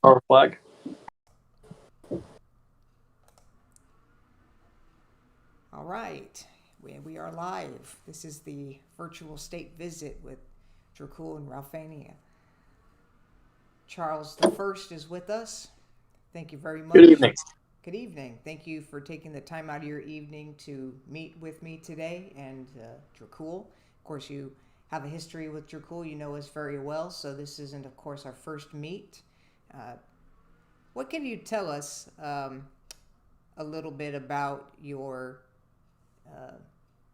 Our flag. All right, we are live. This is the virtual state visit with Dracul-Raphania. Charles the First is with us. Thank you very Good much. evening. Good evening. Thank you for taking the time out of your evening to meet with me today and Dracul. Of course, you have a history with Dracul. You know us very well, so this isn't, of course, our first meet. Uh, what can you tell us a little bit about your uh,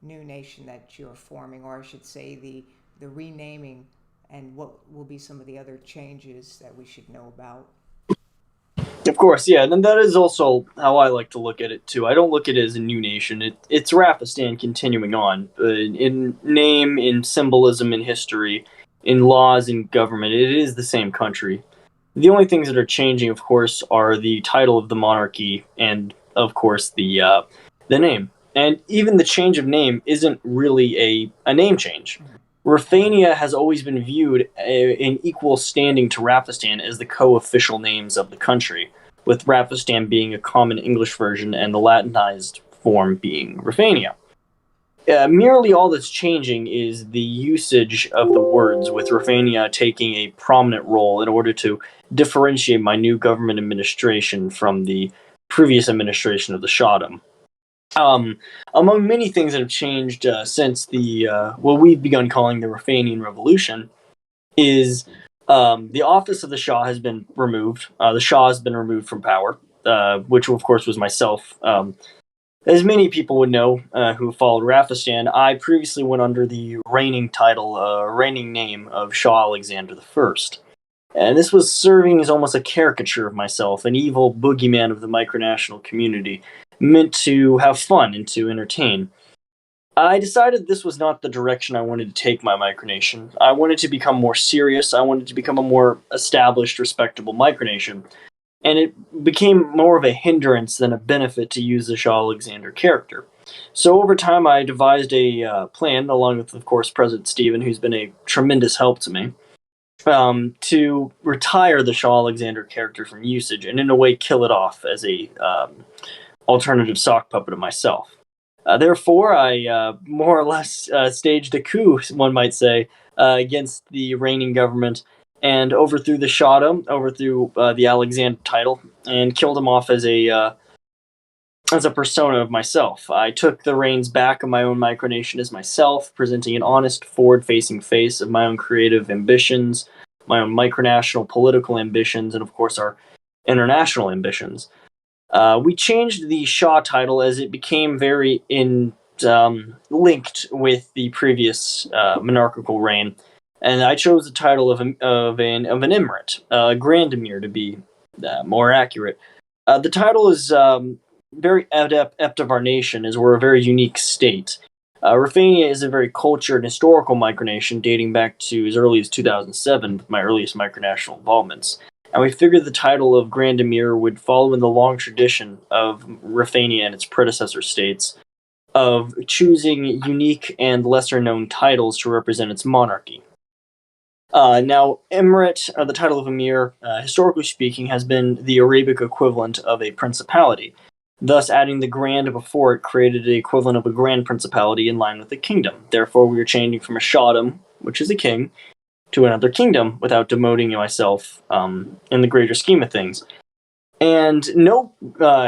new nation that you're forming, or I should say, the renaming, and what will be some of the other changes that we should know about? Of course, yeah, and that is also how I like to look at it too. I don't look at it as a new nation. It's Rafistan continuing on in name, in symbolism, in history, in laws, in government. It is the same country. The only things that are changing, of course, are the title of the monarchy and, of course, the name. And even the change of name isn't really a name change. Raphania has always been viewed in equal standing to Rafistan as the co-official names of the country, with Rafistan being a common English version and the Latinized form being Raphania. Merely all that's changing is the usage of the words, with Raphania taking a prominent role in order to differentiate my new government administration from the previous administration of the Shahdom. Um, Among many things that have changed since what we've begun calling the Raphanian Revolution is the office of the Shah has been removed. The Shah has been removed from power, which of course was myself. As many people would know who followed Rafistan, I previously went under the reigning name of Shah Alexander I. And this was serving as almost a caricature of myself, an evil boogeyman of the micronational community, meant to have fun and to entertain. I decided this was not the direction I wanted to take my micronation. I wanted to become more serious. I wanted to become a more established, respectable micronation. And it became more of a hindrance than a benefit to use the Shah Alexander character. So over time, I devised a plan, along with, of course, President Stephen, who's been a tremendous help to me, to retire the Shah Alexander character from usage and, in a way, kill it off as a alternative sock puppet of myself. Therefore, I more or less staged a coup, one might say, against the reigning government and overthrew the Shahdom, overthrew the Alexander title, and killed him off as a persona of myself. I took the reins back of my own micronation as myself, presenting an honest, forward-facing face of my own creative ambitions, my own micronational political ambitions, and of course our international ambitions. We changed the Shah title as it became very linked with the previous monarchical reign, and I chose the title of an emirate, Grand Emir to be more accurate. The title is very adept of our nation, as we're a very unique state. Raphania is a very cultured and historical micronation dating back to as early as 2007, with my earliest micronational involvements. And we figured the title of Grand Emir would follow in the long tradition of Raphania and its predecessor states of choosing unique and lesser known titles to represent its monarchy. Now, Emirate, the title of Emir, historically speaking, has been the Arabic equivalent of a principality. Thus, adding the grand before it created the equivalent of a grand principality in line with a kingdom. Therefore, we are changing from a Shahdom, which is a king, to another kingdom without demoting myself in the greater scheme of things. And no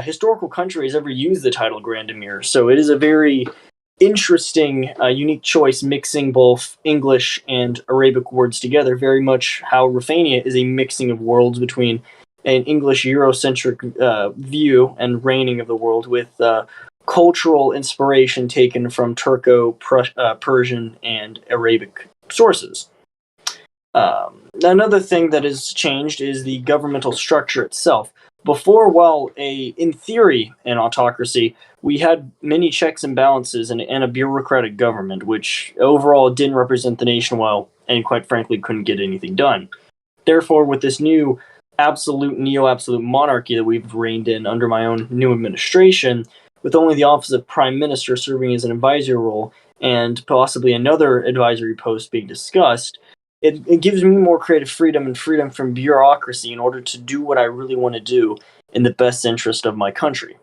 historical country has ever used the title Grand Emir, so it is a very interesting, unique choice, mixing both English and Arabic words together. Very much how Raphania is a mixing of worlds between an English Eurocentric view and reigning of the world with cultural inspiration taken from Persian, and Arabic sources. Another thing that has changed is the governmental structure itself. Before, while in theory, an autocracy, we had many checks and balances and a bureaucratic government, which overall didn't represent the nation well, and quite frankly, couldn't get anything done. Therefore, with this new absolute, neo-absolute monarchy that we've reigned in under my own new administration, with only the office of prime minister serving as an advisory role and possibly another advisory post being discussed, it gives me more creative freedom and freedom from bureaucracy in order to do what I really want to do in the best interest of my country.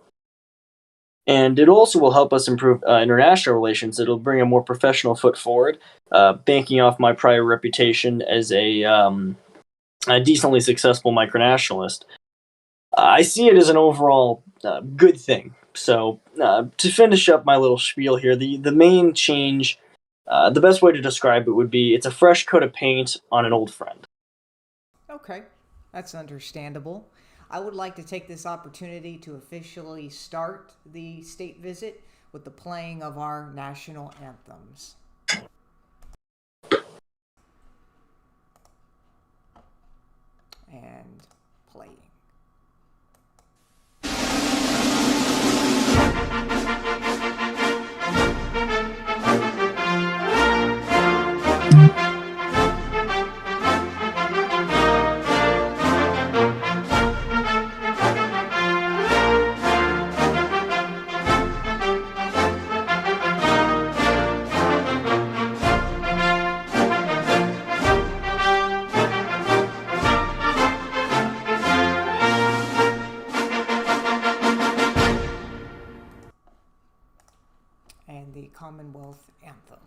And it also will help us improve international relations. It'll bring a more professional foot forward, banking off my prior reputation as a decently successful micronationalist. I see it as an overall good thing. So, to finish up my little spiel here, the main change, the best way to describe it would be it's a fresh coat of paint on an old friend. Okay, that's understandable. I would like to take this opportunity to officially start the state visit with the playing of our national anthems. And playing. And the Commonwealth Anthem.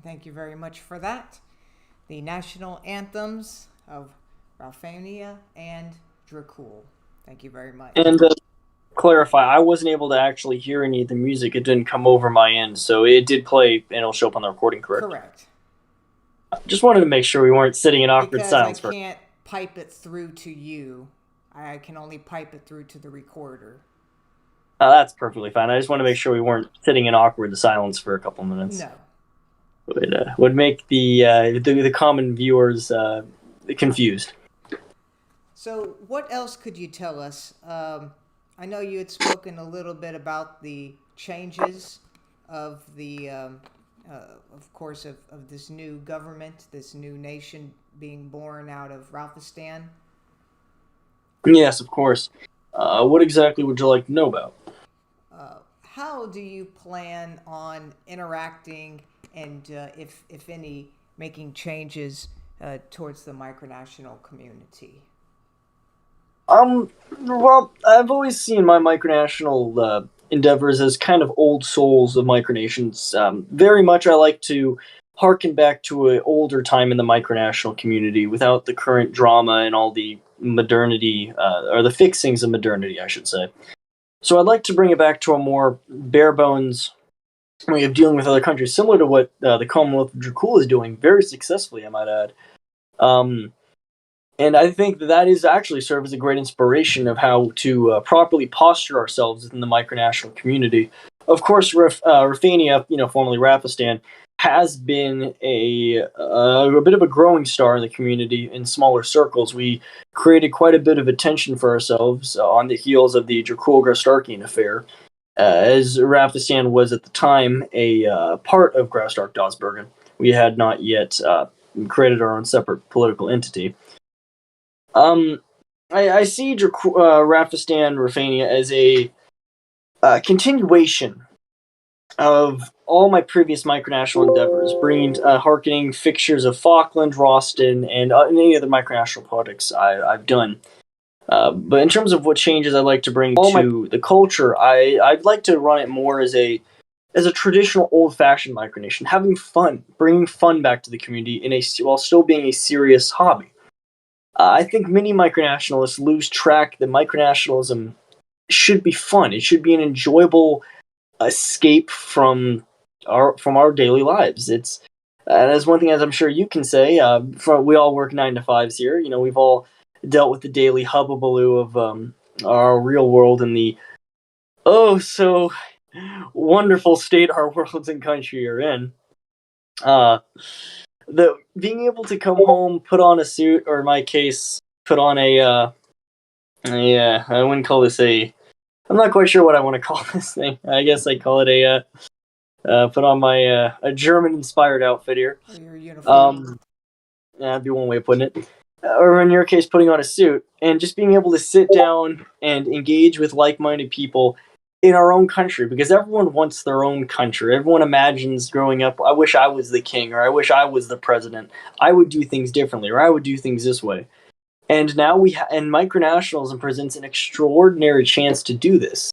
Thank you very much for that. The national anthems of Raphania and Dracul. Thank you very much. And clarify, I wasn't able to actually hear any of the music. It didn't come over my end, so it did play and it'll show up on the recording, correct? Correct. Just wanted to make sure we weren't sitting in awkward Because silence. I can't pipe it through to you. I can only pipe it through to the recorder. That's perfectly fine. I just want to make sure we weren't sitting in awkward silence for a couple minutes. No. Would make the common viewers confused. So, what else could you tell us? I know you had spoken a little bit about the changes of the, of course, of this new government, this new nation being born out of Ralphistan. Yes, of course. What exactly would you like to know about? How do you plan on interacting and, if any, making changes towards the micronational community? Well, I've always seen my micronational endeavors as kind of old souls of micronations. Very much I like to harken back to an older time in the micronational community without the current drama and all the modernity, or the fixings of modernity, I should say. So I'd like to bring it back to a more bare bones way of dealing with other countries, similar to what the Commonwealth of Dracul is doing very successfully, I might add. And I think that is actually serve as a great inspiration of how to properly posture ourselves within the micronational community. Of course, Raphania, formerly Rafistan, has been a bit of a growing star in the community in smaller circles. We created quite a bit of attention for ourselves on the heels of the Dracul-Raphania affair, as Rafistan was at the time a part of Graustark Dawsbergen. We had not yet created our own separate political entity. Um, I see Rafistan Raphania as a continuation of all my previous micronational endeavors, bringing harkening fixtures of Falkland, Roston, and any other micronational politics I've done. But in terms of what changes I'd like to bring to the culture, I'd like to run it more as a traditional old-fashioned micronation, having fun, bringing fun back to the community while still being a serious hobby. I think many micronationalists lose track that micronationalism should be fun. It should be an enjoyable escape from our daily lives. It's and that's one thing, as I'm sure you can say. We all work 9 to 5s here. We've all dealt with the daily hubbubaloo of our real world and the oh so wonderful state our worlds and country are in. Uh, the being able to come home, put on a suit, or in my case, put on I wouldn't call this a. I'm not quite sure what I want to call this thing. I guess I call it put on my a German-inspired outfit here. Or your uniform. Um, yeah, that'd be one way of putting it. Or in your case, putting on a suit and just being able to sit down and engage with like-minded people in our own country, because everyone wants their own country. Everyone imagines growing up, I wish I was the king, or I wish I was the president. I would do things differently, or I would do things this way. And now and micronationalism presents an extraordinary chance to do this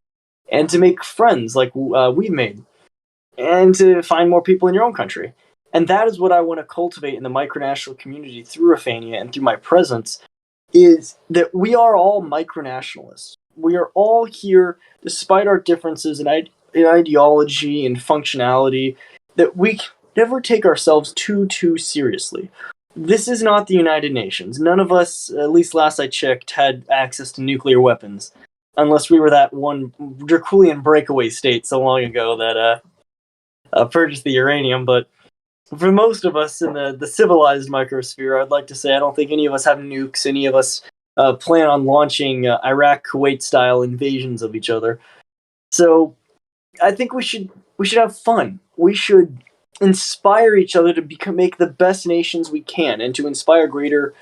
and to make friends like we've made, and to find more people in your own country. And that is what I want to cultivate in the micronational community through Raphania and through my presence, is that we are all micronationalists. We are all here, despite our differences in ideology and functionality, that we never take ourselves too seriously. This is not the United Nations. None of us, at least last I checked, had access to nuclear weapons, unless we were that one Draculian breakaway state so long ago that purchased the uranium. But for most of us in the civilized microsphere, I'd like to say I don't think any of us have nukes. Any of us plan on launching Iraq, Kuwait style invasions of each other. So I think we should have fun. We should inspire each other to make the best nations we can, and to inspire greater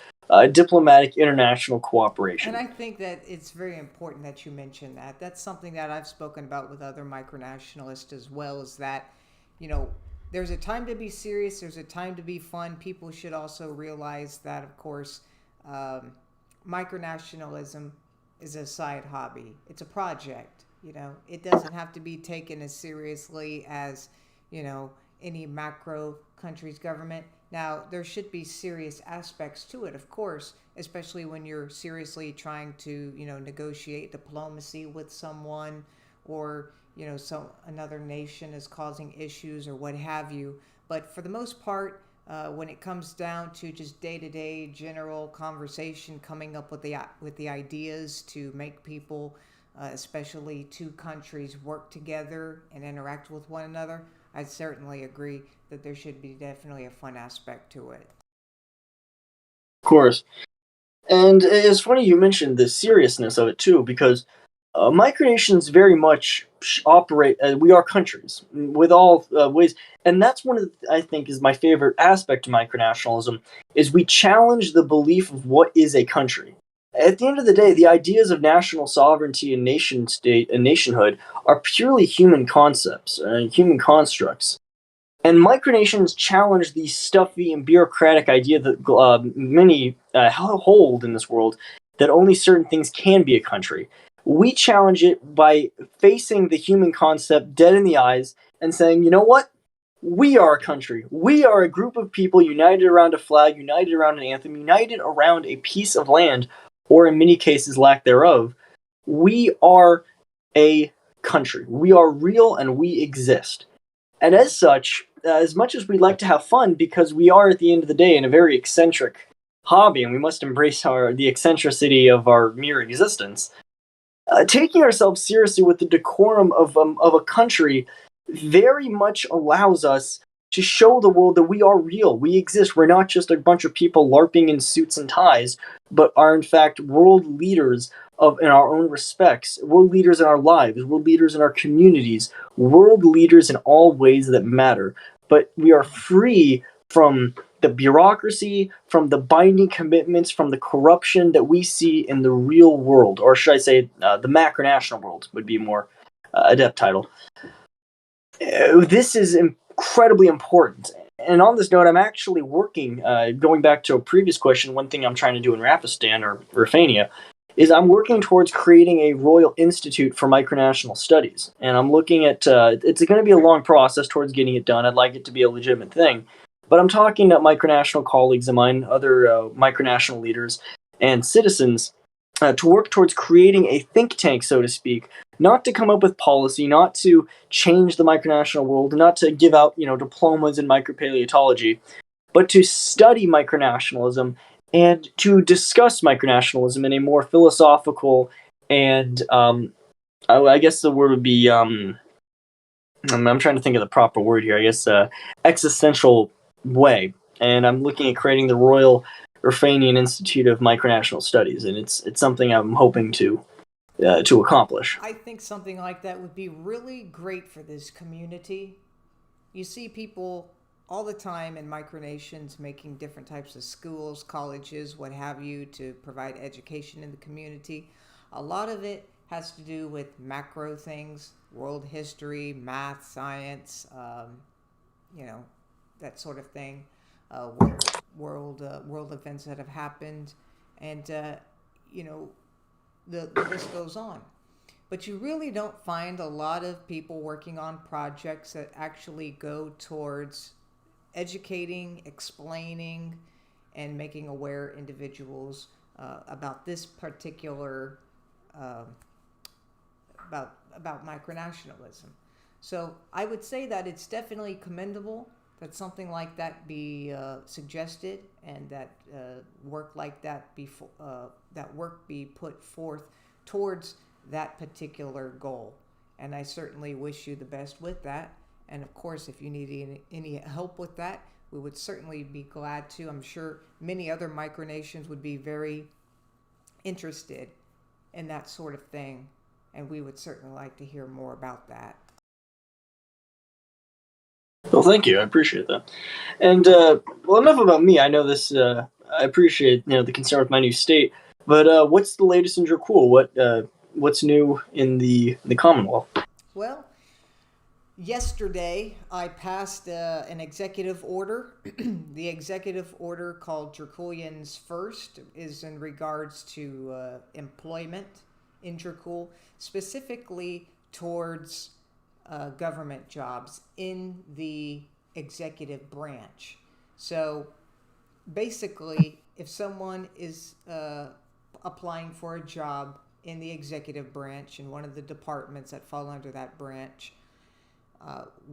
diplomatic international cooperation. And I think that it's very important that you mention that. That's something that I've spoken about with other micronationalists as well, is that, you know, there's a time to be serious, there's a time to be fun. People should also realize that, of course, um, micronationalism is a side hobby, it's a project. It doesn't have to be taken as seriously as, you know, any macro country's government. Now, there should be serious aspects to it, of course, especially when you're seriously trying to, negotiate diplomacy with someone, or, another nation is causing issues or what have you. But for the most part, when it comes down to just day-to-day general conversation, coming up with the ideas to make people, especially two countries, work together and interact with one another, I certainly agree that there should be definitely a fun aspect to it. Of course. And it's funny you mentioned the seriousness of it too, because micronations very much operate. We are countries with all ways, and that's one of I think is my favorite aspect of micronationalism, is we challenge the belief of what is a country. At the end of the day, the ideas of national sovereignty and nation state and nationhood are purely human concepts, human constructs. And micronations challenge the stuffy and bureaucratic idea that many hold in this world, that only certain things can be a country. We challenge it by facing the human concept dead in the eyes and saying, you know what? We are a country. We are a group of people united around a flag, united around an anthem, united around a piece of land, or in many cases, lack thereof. We are a country. We are real and we exist. And as such, as much as we like to have fun, because we are at the end of the day in a very eccentric hobby, and we must embrace the eccentricity of our mere existence. Taking ourselves seriously with the decorum of a country very much allows us to show the world that we are real. We exist. We're not just a bunch of people LARPing in suits and ties, but are in fact world leaders in our own respects, world leaders in our lives, world leaders in our communities, world leaders in all ways that matter. But we are free from the bureaucracy, from the binding commitments, from the corruption that we see in the real world, or should I say, the macronational world would be a more adept title. This is incredibly important. And on this note, I'm actually working, going back to a previous question, one thing I'm trying to do in Rafistan or Raphania is I'm working towards creating a Royal Institute for Micronational Studies. And I'm looking at, it's going to be a long process towards getting it done. I'd like it to be a legitimate thing. But I'm talking to micronational colleagues of mine, other micronational leaders, and citizens to work towards creating a think tank, so to speak, not to come up with policy, not to change the micronational world, not to give out, diplomas in micropaleontology, but to study micronationalism and to discuss micronationalism in a more philosophical and I guess the word would be I'm trying to think of the proper word here. I guess existential way. And I'm looking at creating the Royal Raphanian Institute of Micronational Studies, and it's something I'm hoping to accomplish. I think something like that would be really great for this community. You see people all the time in micronations making different types of schools, colleges, what have you, to provide education in the community. A lot of it has to do with macro things, world history, math, science, you know, that sort of thing, world events that have happened, and you know, the list goes on. But you really don't find a lot of people working on projects that actually go towards educating, explaining, and making aware individuals about this particular uh, about micronationalism. So I would say that it's definitely commendable that something like that be suggested, and that work like that that work be put forth towards that particular goal. And I certainly wish you the best with that. And of course, if you need any help with that, we would certainly be glad to. I'm sure many other micronations would be very interested in that sort of thing, and we would certainly like to hear more about that. Well, thank you. I appreciate that. And well, enough about me. I know this. I appreciate the concern with my new state. But what's the latest in Dracul? What's new in the Commonwealth? Well, yesterday I passed an executive order. The executive order, called Draculians First, is in regards to employment in Dracul, specifically towards government jobs in the executive branch. So basically, if someone is applying for a job in the executive branch in one of the departments that fall under that branch,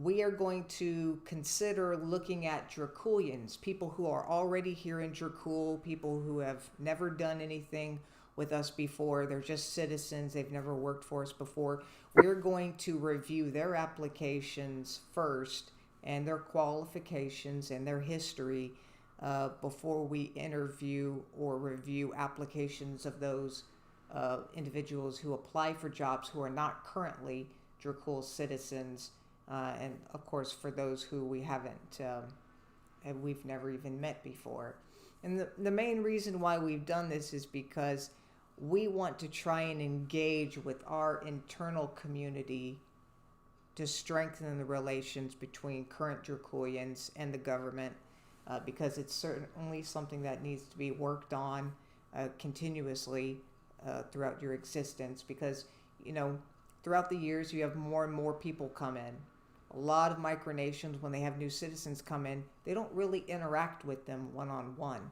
we are going to consider looking at Draculians, people who are already here in Dracul, people who have never done anything with us before. They're just citizens, they've never worked for us before. We're going to review their applications first, and their qualifications and their history, before we interview or review applications of those individuals who apply for jobs who are not currently Dracul citizens, and of course for those who we haven't and we've never even met before. And the main reason why we've done this is because we want to try and engage with our internal community to strengthen the relations between current Draculians and the government, because it's certainly something that needs to be worked on continuously throughout your existence. Because, throughout the years, you have more and more people come in. A lot of micronations, when they have new citizens come in, they don't really interact with them one on one.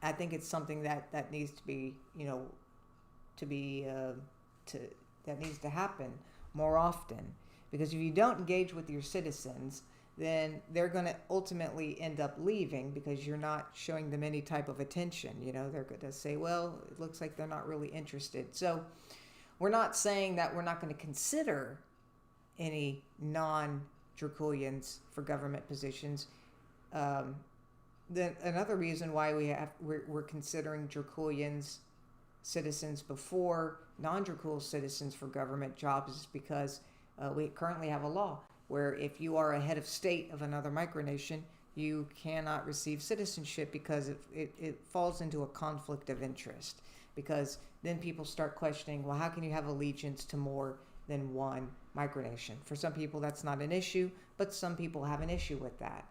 I think it's something that needs to be, to be that needs to happen more often. Because if you don't engage with your citizens, then they're going to ultimately end up leaving because you're not showing them any type of attention. They're going to say, well, it looks like they're not really interested. So we're not saying that we're not going to consider any non-Draculians for government positions. Then another reason why we're considering Draculians citizens before non-Dracul citizens for government jobs is because we currently have a law where if you are a head of state of another micronation, you cannot receive citizenship because it falls into a conflict of interest. Because then people start questioning, well, how can you have allegiance to more than one micronation? For some people, that's not an issue, but some people have an issue with that.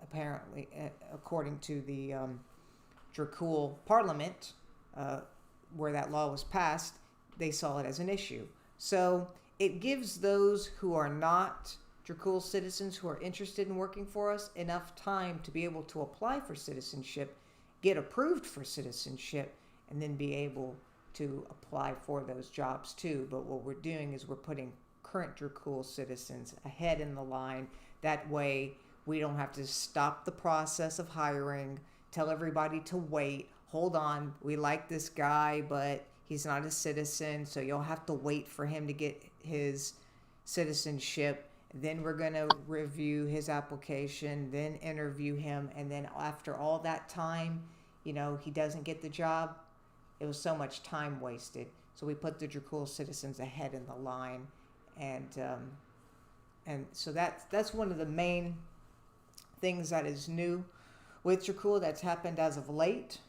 Apparently, according to the Dracul Parliament, where that law was passed, they saw it as an issue. So it gives those who are not Dracul citizens who are interested in working for us enough time to be able to apply for citizenship, get approved for citizenship, and then be able to apply for those jobs too. But what we're doing is we're putting current Dracul citizens ahead in the line. That way we don't have to stop the process of hiring, tell everybody to wait, hold on, we like this guy, but he's not a citizen, so you'll have to wait for him to get his citizenship. Then we're going to review his application, then interview him, and then after all that time, he doesn't get the job. It was so much time wasted. So we put the Dracul citizens ahead in the line, and so that's one of the main things that is new with Dracul that's happened as of late.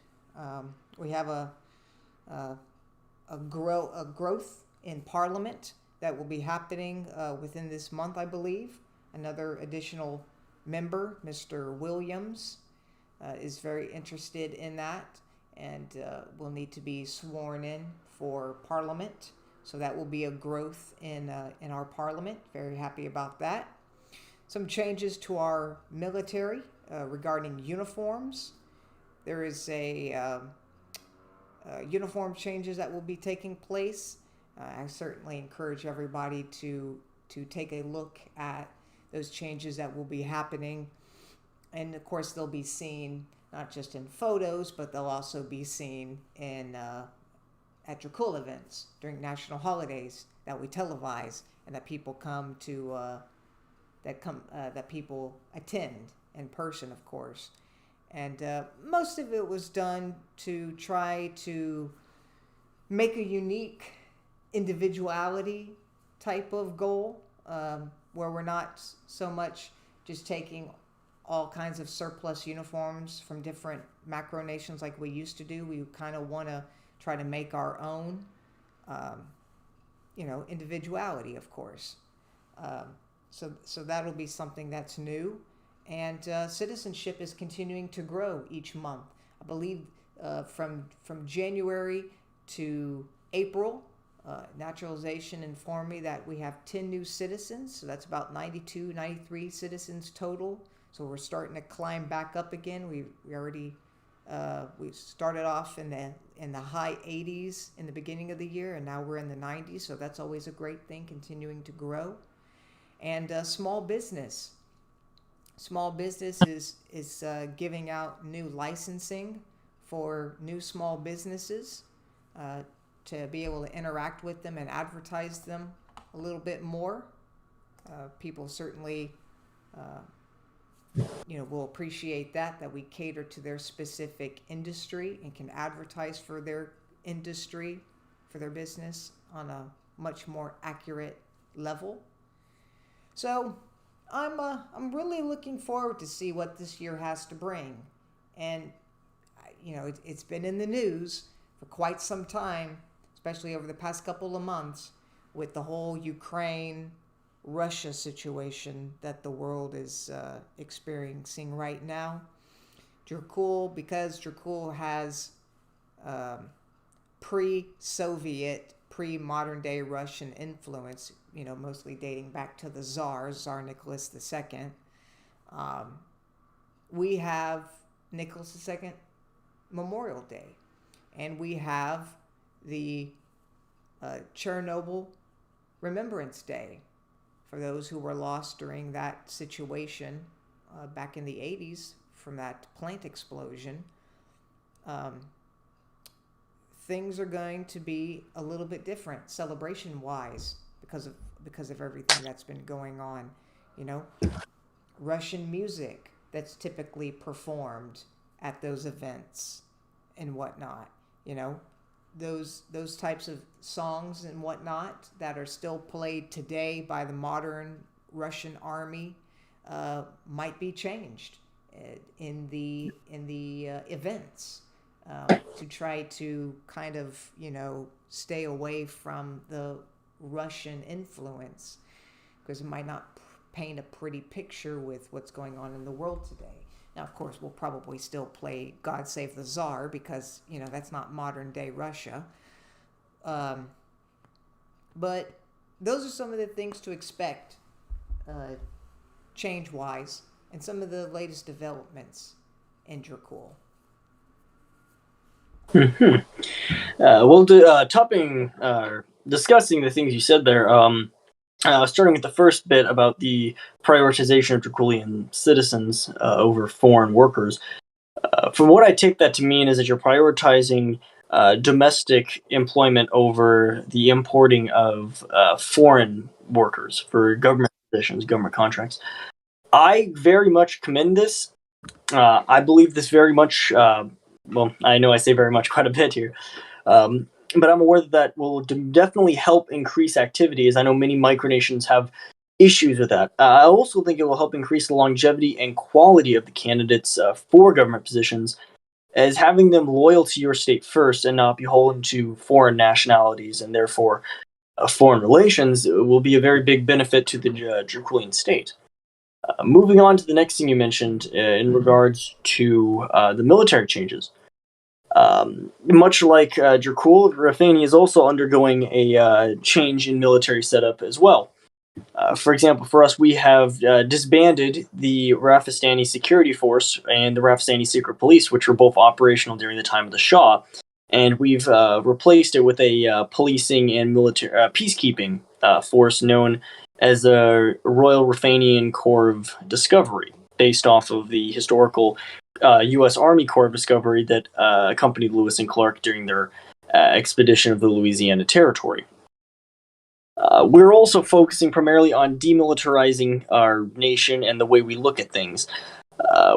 We have a growth in Parliament that will be happening within this month, I believe. Another additional member, Mr. Williams, is very interested in that and will need to be sworn in for Parliament. So that will be a growth in our Parliament. Very happy about that. Some changes to our military regarding uniforms. There is a uniform changes that will be taking place. I certainly encourage everybody to take a look at those changes that will be happening. And of course, they'll be seen not just in photos, but they'll also be seen in at Dracul events during national holidays that we televise and that people come to that people attend in person, of course. And most of it was done to try to make a unique individuality type of goal, where we're not so much just taking all kinds of surplus uniforms from different macronations like we used to do. We kind of want to try to make our own, individuality, of course. So that'll be something that's new. And citizenship is continuing to grow each month. I believe from January to April, naturalization informed me that we have 10 new citizens. So that's about 92, 93 citizens total. So we're starting to climb back up again. We already we started off in the high 80s in the beginning of the year, and now we're in the 90s. So that's always a great thing, continuing to grow. And small business. Small business is giving out new licensing for new small businesses to be able to interact with them and advertise them a little bit more. People certainly will appreciate that we cater to their specific industry and can advertise for their industry, for their business on a much more accurate level. So I'm really looking forward to see what this year has to bring. And, it's been in the news for quite some time, especially over the past couple of months, with the whole Ukraine-Russia situation that the world is experiencing right now. Because Dracul has pre-Soviet, pre-modern day Russian influence, mostly dating back to the Tsar Nicholas II. We have Nicholas II Memorial Day, and we have the Chernobyl Remembrance Day. for those who were lost during that situation back in the 80s from that plant explosion. Um, Things are going to be a little bit different celebration wise because of everything that's been going on. You know, Russian music that's typically performed at those events and whatnot. You know, those types of songs and whatnot that are still played today by the modern Russian army might be changed in the events to try to kind of stay away from the Russian influence because it might not paint a pretty picture with what's going on in the world today. Now, of course, we'll probably still play "God Save the Tsar" because that's not modern day Russia. Um, but those are some of the things to expect, change wise, and some of the latest developments in Dracul. Topping, discussing the things you said there. Starting with the first bit about the prioritization of Draculian citizens over foreign workers. From what I take that to mean is that you're prioritizing domestic employment over the importing of foreign workers for government positions, government contracts. I very much commend this. I believe this very much. Well, I know I say very much quite a bit here. Um, but I'm aware that that will definitely help increase activity, as I know many micronations have issues with that. I also think it will help increase the longevity and quality of the candidates for government positions, as having them loyal to your state first and not beholden to foreign nationalities and therefore foreign relations will be a very big benefit to the Draculian state. Moving on to the next thing you mentioned in regards to the military changes. Much like Dracul-Raphania is also undergoing a change in military setup as well. For example, for us, we have disbanded the Raphistani Security Force and the Raphistani Secret Police, which were both operational during the time of the Shah, and we've replaced it with a policing and military peacekeeping force known as the Royal Raphanian Corps of Discovery, based off of the historical U.S. Army Corps of Discovery that accompanied Lewis and Clark during their expedition of the Louisiana Territory. We're also focusing primarily on demilitarizing our nation and the way we look at things.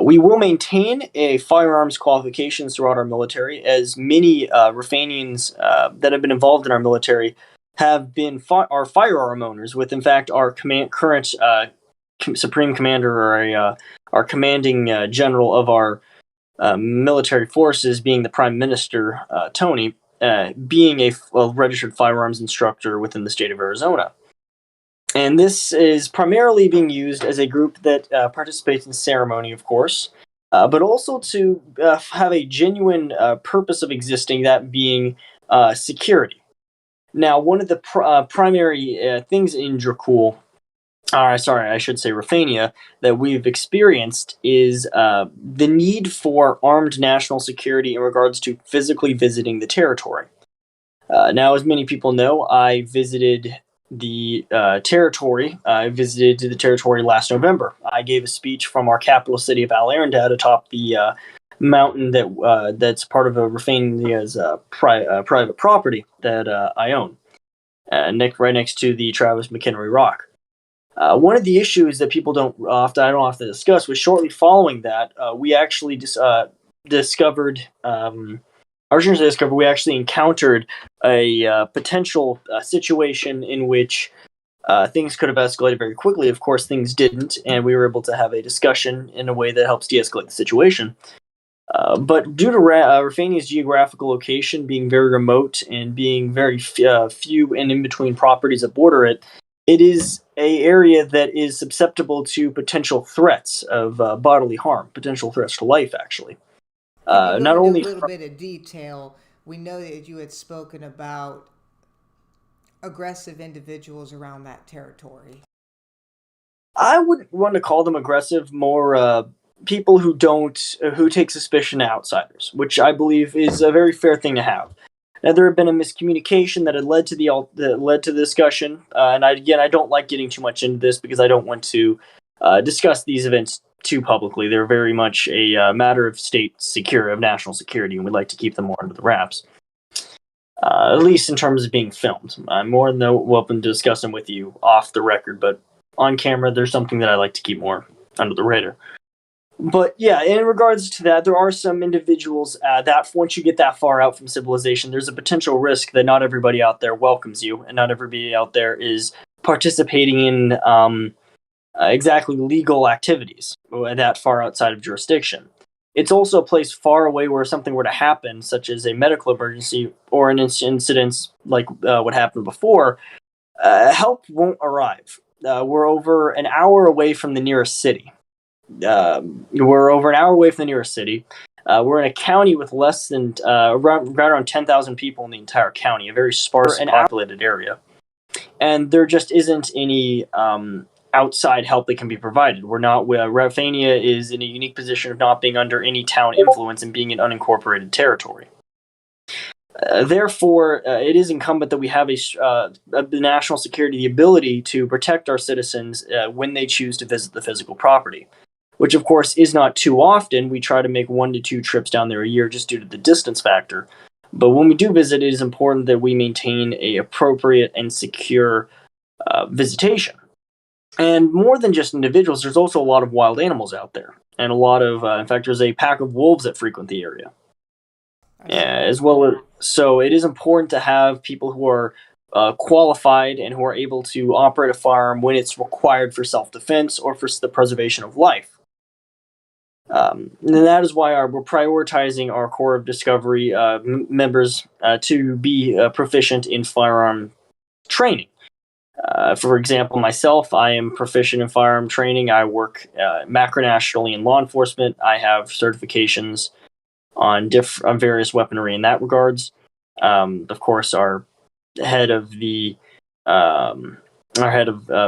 We will maintain a firearms qualifications throughout our military, as many Raphanians that have been involved in our military have been our firearm owners, with in fact our current supreme commander or our commanding general of our military forces being the Prime Minister, Tony, being a registered firearms instructor within the state of Arizona. And this is primarily being used as a group that participates in ceremony, of course, but also to have a genuine purpose of existing, that being security. Now, one of the primary things in Dracul, sorry, I should say Raphania, that we've experienced is the need for armed national security in regards to physically visiting the territory. Now, as many people know, I visited the territory. I visited the territory last November. I gave a speech from our capital city of Al Arendad atop the mountain that's part of Raphania's private property that I own, right next to the Travis McHenry Rock. One of the issues that people I don't often discuss was shortly following that we actually discovered. We actually encountered a potential situation in which things could have escalated very quickly. Of course, things didn't, and we were able to have a discussion in a way that helps de-escalate the situation. But due to Raphania's geographical location being very remote and being very few and in between properties that border it, it is an area that is susceptible to potential threats of bodily harm, potential threats to life, actually. Can you go Not into a only little bit of detail? We know that you had spoken about aggressive individuals around that territory. I wouldn't want to call them aggressive, more people who take suspicion to outsiders, which I believe is a very fair thing to have. Now, there had been a miscommunication that had led to the discussion, and I don't like getting too much into this because I don't want to discuss these events too publicly. They're very much a matter of national security, and we'd like to keep them more under the wraps. At least in terms of being filmed. I'm more than welcome to discuss them with you off the record, but on camera, there's something that I like to keep more under the radar. But yeah, in regards to that, there are some individuals that once you get that far out from civilization, there's a potential risk that not everybody out there welcomes you, and not everybody out there is participating in exactly legal activities that far outside of jurisdiction. It's also a place far away where something were to happen, such as a medical emergency or an incident like what happened before. Help won't arrive. We're over an hour away from the nearest city. We're over an hour away from the nearest city. We're in a county with less than around 10,000 people in the entire county, a very sparse populated area. And there just isn't any outside help that can be provided. Raphania is in a unique position of not being under any town influence and being an unincorporated territory. Therefore, it is incumbent that we have a national security, the ability to protect our citizens when they choose to visit the physical property, which of course is not too often. We try to make 1 to 2 trips down there a year just due to the distance factor. But when we do visit, it is important that we maintain a appropriate and secure visitation. And more than just individuals, there's also a lot of wild animals out there, and a lot of, in fact, there's a pack of wolves that frequent the area. As well, so it is important to have people who are qualified and who are able to operate a firearm when it's required for self-defense or for the preservation of life. And that is why we're prioritizing our Corps of Discovery members to be proficient in firearm training. For example, myself, I am proficient in firearm training. I work macronationally in law enforcement. I have certifications on various weaponry in that regards. Of course, our head of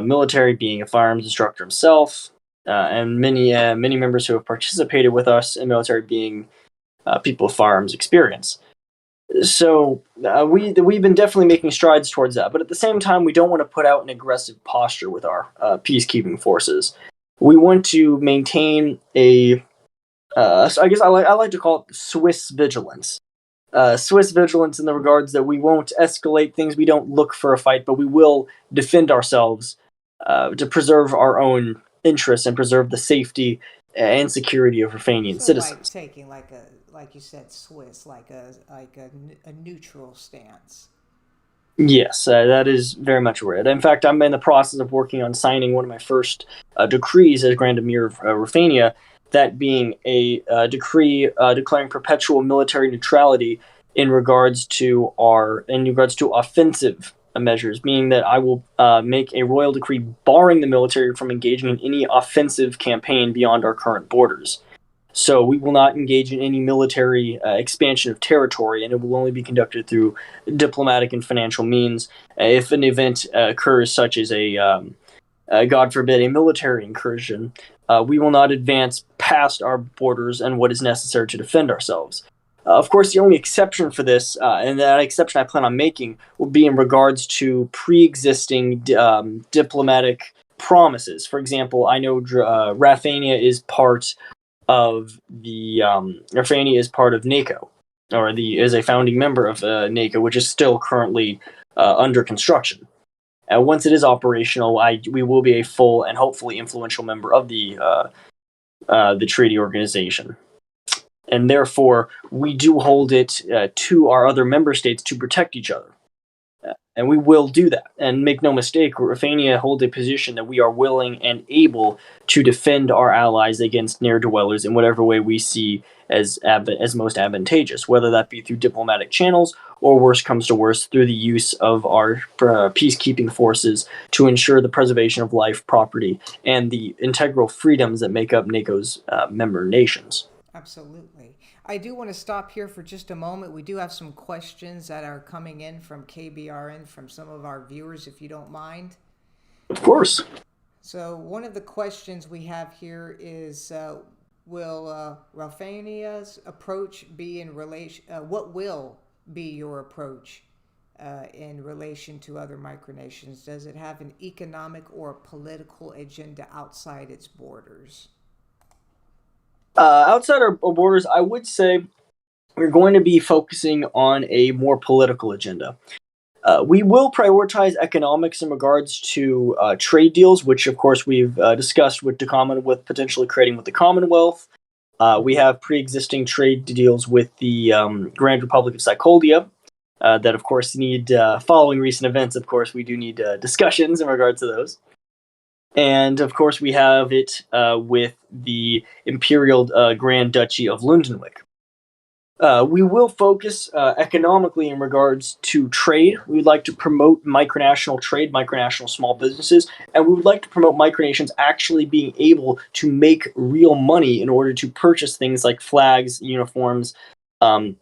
military being a firearms instructor himself, and many members who have participated with us in military being people with firearms experience. So we've been definitely making strides towards that, but at the same time, we don't want to put out an aggressive posture with our peacekeeping forces. We want to maintain a so I guess I like to call it Swiss vigilance. Swiss vigilance in the regards that we won't escalate things. We don't look for a fight, but we will defend ourselves to preserve our own interests and preserve the safety and security of Raphanian So, like citizens. taking like you said, Swiss, a neutral stance. Yes, that is very much right. In fact, I'm in the process of working on signing one of my first decrees as Grand Emir of Raphania, that being a decree declaring perpetual military neutrality in regards to offensive measures, meaning that I will make a royal decree barring the military from engaging in any offensive campaign beyond our current borders. So we will not engage in any military expansion of territory, and it will only be conducted through diplomatic and financial means. If an event occurs, such as God forbid, a military incursion, we will not advance past our borders and what is necessary to defend ourselves. Of course, the only exception for this, and that exception I plan on making, will be in regards to pre-existing diplomatic promises. For example, I know Raphania is part of Raphania is part of NACO, or is a founding member of NACO, which is still currently under construction. Once it is operational, we will be a full and hopefully influential member of the treaty organization. And therefore, we do hold it to our other member states to protect each other. And we will do that. And make no mistake, Raphania holds a position that we are willing and able to defend our allies against ne'er-dwellers in whatever way we see as most advantageous, whether that be through diplomatic channels or, worst comes to worst, through the use of our peacekeeping forces to ensure the preservation of life, property, and the integral freedoms that make up NACO's member nations. Absolutely. I do want to stop here for just a moment. We do have some questions that are coming in from KBRN from some of our viewers, if you don't mind. Of course. So, one of the questions we have here is will Raphania's approach be in relation, what will be your approach in relation to other micronations? Does it have an economic or a political agenda outside its borders? Outside our borders, I would say we're going to be focusing on a more political agenda. We will prioritize economics in regards to trade deals, which of course we've discussed with the with potentially creating with the Commonwealth. We have pre-existing trade deals with the Grand Republic of Sycoldia that, of course, need following recent events. Of course, we do need discussions in regards to those. And of course, we have it with the Imperial Grand Duchy of Lundenwick. We will focus economically in regards to trade. We would like to promote micronational trade, micronational small businesses, and we would like to promote micronations actually being able to make real money in order to purchase things like flags, uniforms,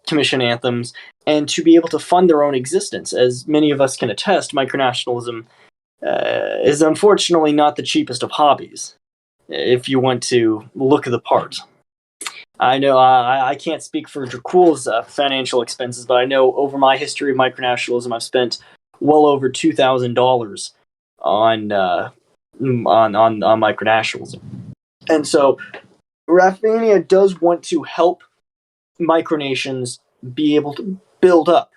commission anthems, and to be able to fund their own existence. As many of us can attest, micronationalism is unfortunately not the cheapest of hobbies, if you want to look the part. I know I can't speak for Dracul's financial expenses, but I know over my history of micronationalism, I've spent well over $2,000 on micronationalism, and so Raphania does want to help micronations be able to build up,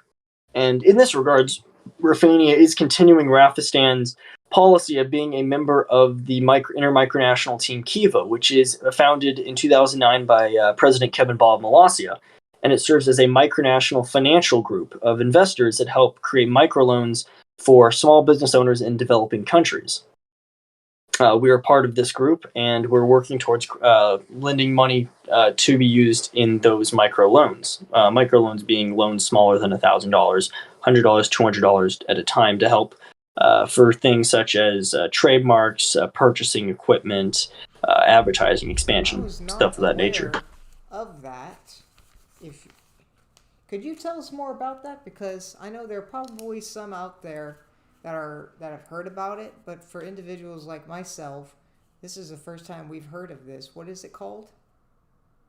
and in this regards, Raphania is continuing Raphistan's policy of being a member of the Intermicronational Team Kiva, which is founded in 2009 by President Kevin Bob Malasia, and it serves as a micronational financial group of investors that help create microloans for small business owners in developing countries. We are part of this group, and we're working towards lending money to be used in those microloans. Microloans being loans smaller than $1,000, $100, $200 at a time to help for things such as trademarks, purchasing equipment, advertising expansion, stuff of that nature. Of that, if could you tell us more about that? Because I know there are probably some out there that have heard about it, but for individuals like myself, this is the first time we've heard of this. What is it called?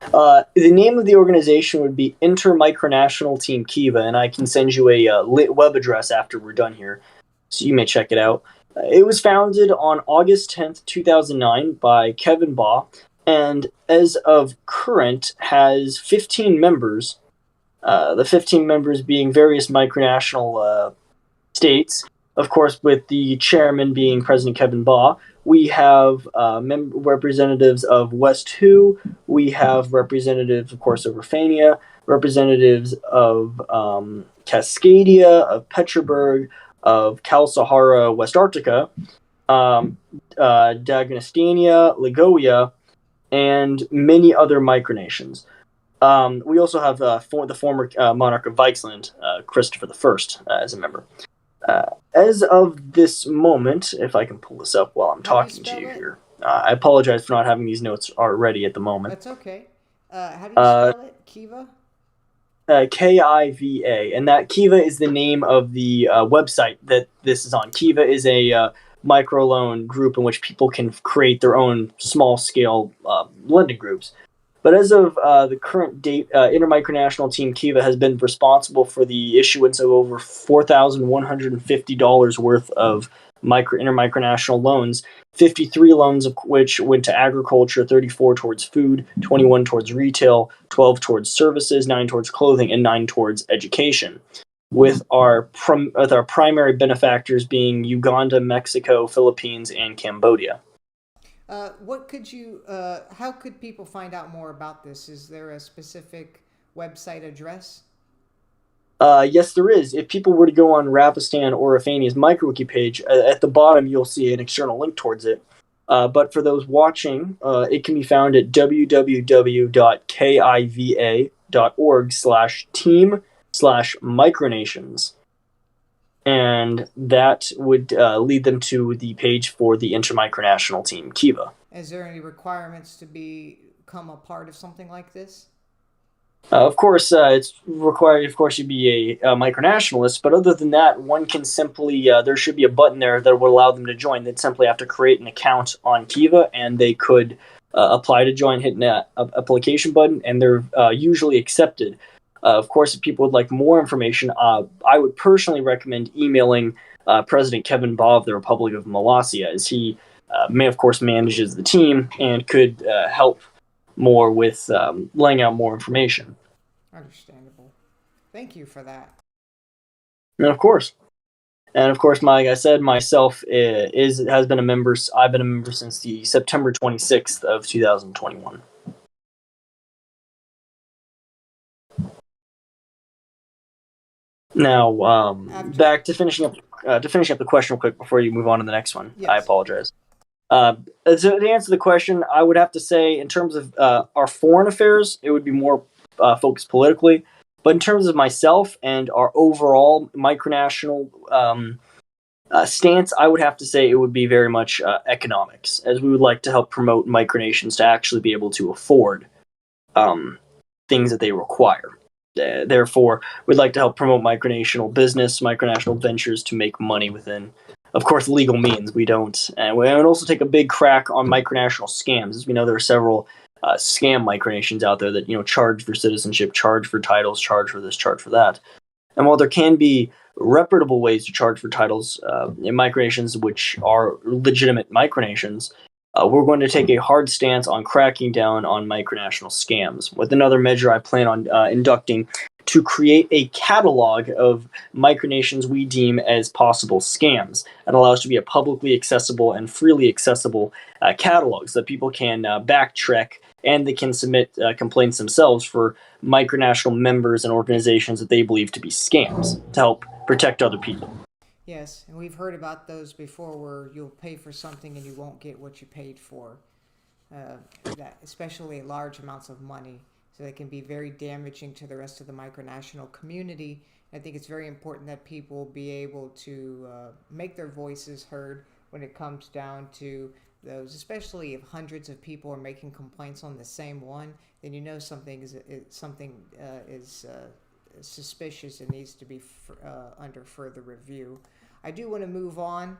The name of the organization would be Intermicronational Team Kiva, and I can send you a web address after we're done here, so you may check it out. It was founded on August 10th, 2009 by Kevin Baugh, and as of current has 15 members, the 15 members being various micronational states, of course, with the chairman being President Kevin Baugh. We have representatives of West Hu. We have representatives, of course, of Raphania, representatives of Cascadia, of Petroburg, of Cal-Sahara, West Arctica, Dagestan, Ligoia, and many other micronations. We also have the former monarch of Vikesland, Christopher I, as a member. As of this moment, if I can pull this up while I'm talking to you here, I apologize for not having these notes already at the moment. That's okay. How do you spell it? Kiva? Kiva, and that Kiva is the name of the website that this is on. Kiva is a microloan group in which people can create their own small-scale lending groups. But as of the current date, Intermicronational Team Kiva has been responsible for the issuance of over $4,150 worth of intermicronational loans, 53 loans of which went to agriculture, 34 towards food, 21 towards retail, 12 towards services, 9 towards clothing, and 9 towards education, with our primary benefactors being Uganda, Mexico, Philippines, and Cambodia. How could people find out more about this? Is there a specific website address? Yes, there is. If people were to go on Raphistan or Raphania's MicroWiki page, at the bottom you'll see an external link towards it. But for those watching, it can be found at www.kiva.org/team/micronations. And that would lead them to the page for the Intermicronational Team Kiva. Is there any requirements to become a part of something like this? Of course, it's required. Of course, you be a micronationalist. But other than that, one can simply there should be a button there that would allow them to join. They'd simply have to create an account on Kiva, and they could apply to join, hitting that application button, and they're usually accepted. Of course, if people would like more information, I would personally recommend emailing President Kevin Baugh of the Republic of Molossia, as he may, of course, manages the team and could help more with laying out more information. Understandable. Thank you for that. And of course, like I said, myself is has been a member. I've been a member since the September 26th of 2021. Now, After, back to finishing up the question real quick before you move on to the next one. I yes. apologize. To answer the question, I would have to say, in terms of our foreign affairs, it would be more focused politically. But in terms of myself and our overall micronational stance, I would have to say it would be very much economics, as we would like to help promote micronations to actually be able to afford um, things that they require. Therefore, we'd like to help promote micronational business, micronational ventures to make money within, of course, legal means. We don't, and we would also take a big crack on micronational scams. As we know, there are several scam micronations out there that charge for citizenship, charge for titles, charge for this, charge for that. And while there can be reputable ways to charge for titles in micronations which are legitimate micronations, we're going to take a hard stance on cracking down on micronational scams. With another measure I plan on inducting to create a catalog of micronations we deem as possible scams and allow us to be a publicly accessible and freely accessible catalog so that people can backtrack and they can submit complaints themselves for micronational members and organizations that they believe to be scams to help protect other people. Yes, and we've heard about those before where you'll pay for something and you won't get what you paid for. Uh, that especially large amounts of money. So they can be very damaging to the rest of the micronational community. I think it's very important that people be able to make their voices heard when it comes down to those, especially if hundreds of people are making complaints on the same one. Then something is suspicious and needs to be under further review. I do want to move on.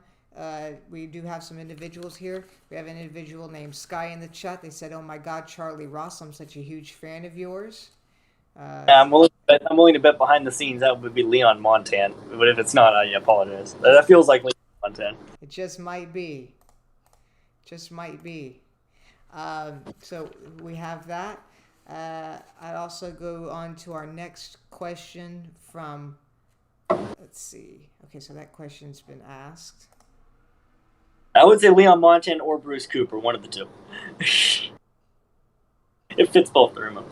We do have some individuals here. We have an individual named Sky in the chat. They said, "Oh my God, Charlie Ross, I'm such a huge fan of yours." Uh, I'm willing to bet behind the scenes that would be Leon Montan. But if it's not, I apologize. That feels like Leon Montan. it just might be. Just might be. So we have that. I'd also go on to our next question from, let's see. Okay, so that question's been asked. I would say Leon Montan or Bruce Cooper, one of the two. It fits both very much.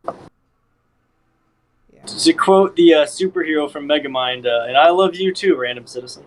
Yeah. To quote the superhero from Megamind, and I love you too, random citizen.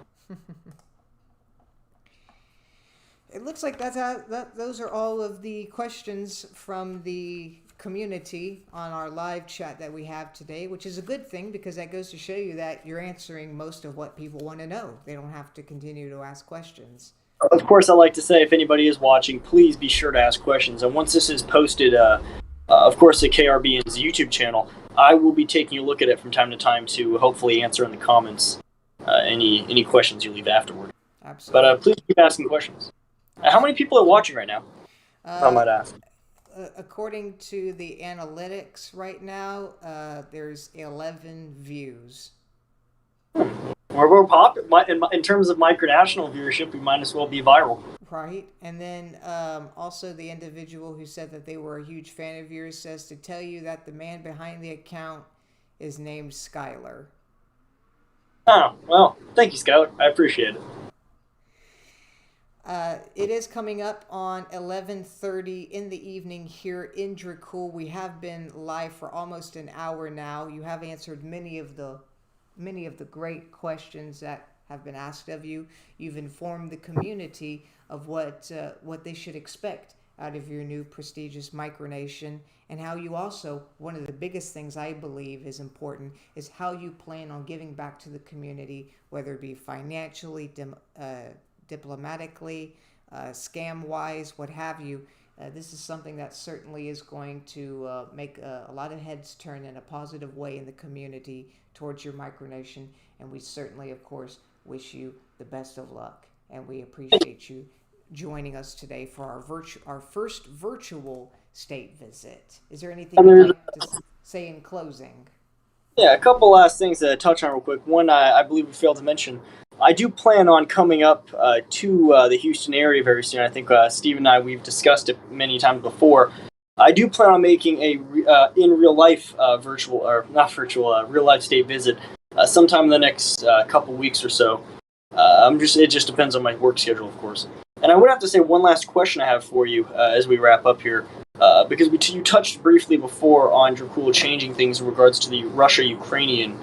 It looks like those are all of the questions from the community on our live chat that we have today, which is a good thing because that goes to show you that you're answering most of what people want to know. They don't have to continue to ask questions. Of course, I like to say, if anybody is watching, please be sure to ask questions. And once this is posted, of course, to KRBN's YouTube channel, I will be taking a look at it from time to time to hopefully answer in the comments any questions you leave afterward. Absolutely. But please keep asking questions. How many people are watching right now? I might ask. According to the analytics right now, there's 11 views. We're in terms of micronational viewership, we might as well be viral. Right. And then also the individual who said that they were a huge fan of yours says to tell you that the man behind the account is named Skylar. Oh, well, thank you, Skylar. I appreciate it. It is coming up on 11:30 in the evening here in Dracul. We have been live for almost an hour now. You have answered many of the great questions that have been asked of you. You've informed the community of what they should expect out of your new prestigious micronation, and how you also, one of the biggest things I believe is important, is how you plan on giving back to the community, whether it be financially, diplomatically, scam-wise, what have you. This is something that certainly is going to make a lot of heads turn in a positive way in the community towards your micronation. And we certainly, of course, wish you the best of luck. And we appreciate you joining us today for our first virtual state visit. Is there anything you'd like to say in closing? Yeah, a couple last things to touch on real quick. One, I believe we failed to mention. I do plan on coming up to the Houston area very soon. I think Steve and I, we've discussed it many times before. I do plan on making a in real life virtual, or not virtual, real life state visit sometime in the next couple weeks or so. It just depends on my work schedule, of course. And I would have to say one last question I have for you as we wrap up here, because you touched briefly before on Dracul changing things in regards to the Russia-Ukrainian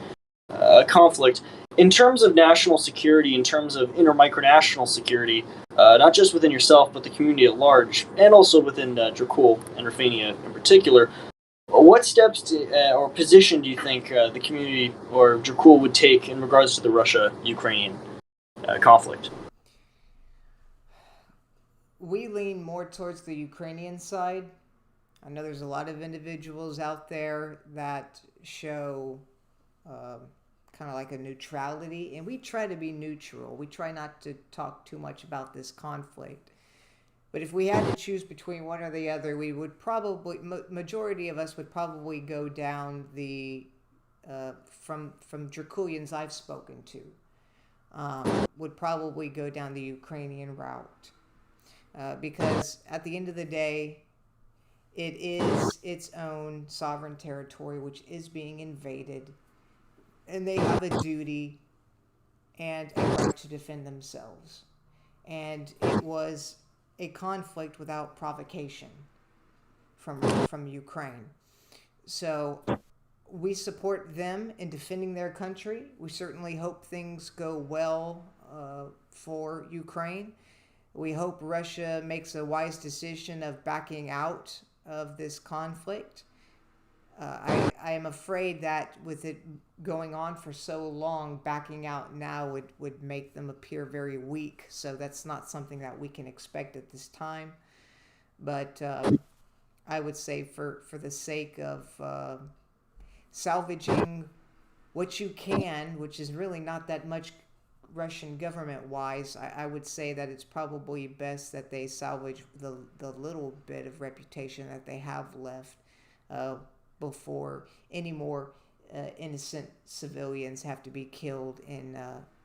conflict. In terms of national security, in terms of inter-micronational security, not just within yourself, but the community at large, and also within Dracul and Raphania in particular, what steps or position do you think the community or Dracul would take in regards to the Russia-Ukrainian conflict? We lean more towards the Ukrainian side. I know there's a lot of individuals out there that show kind of like a neutrality, and we try to be neutral. We try not to talk too much about this conflict. But if we had to choose between one or the other, we would probably, majority of us would probably go down the, from Draculians I've spoken to, would probably go down the Ukrainian route. Because at the end of the day, it is its own sovereign territory which is being invaded, and they have a duty and a right to defend themselves. And it was a conflict without provocation from Ukraine. So we support them in defending their country. We certainly hope things go well for Ukraine. We hope Russia makes a wise decision of backing out of this conflict. I am afraid that with it going on for so long, backing out now would make them appear very weak. So that's not something that we can expect at this time. But I would say for the sake of salvaging what you can, which is really not that much Russian government wise, I would say that it's probably best that they salvage the little bit of reputation that they have left before any more innocent civilians have to be killed in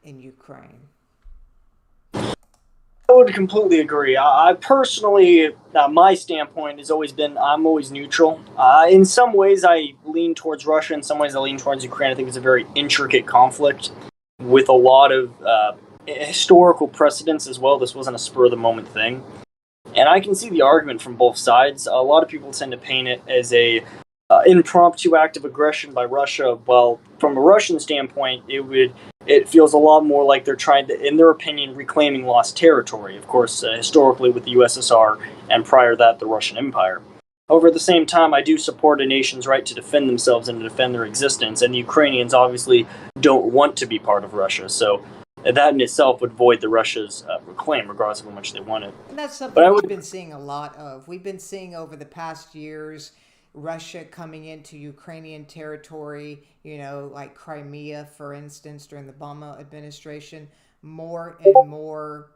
Ukraine. I would completely agree. I personally, my standpoint has always been I'm always neutral. In some ways, I lean towards Russia. In some ways, I lean towards Ukraine. I think it's a very intricate conflict with a lot of historical precedents as well. This wasn't a spur of the moment thing. And I can see the argument from both sides. A lot of people tend to paint it as a impromptu act of aggression by Russia. Well, from a Russian standpoint, it feels a lot more like they're trying to, in their opinion, reclaiming lost territory. Of course, historically with the USSR and prior to that, the Russian Empire. However, at the same time, I do support a nation's right to defend themselves and to defend their existence. And the Ukrainians obviously don't want to be part of Russia. So that in itself would void the Russia's reclaim, regardless of how much they want it. And that's But something I we've would been seeing a lot of. We've been seeing over the past years Russia coming into Ukrainian territory, like Crimea, for instance, during the Obama administration, more and more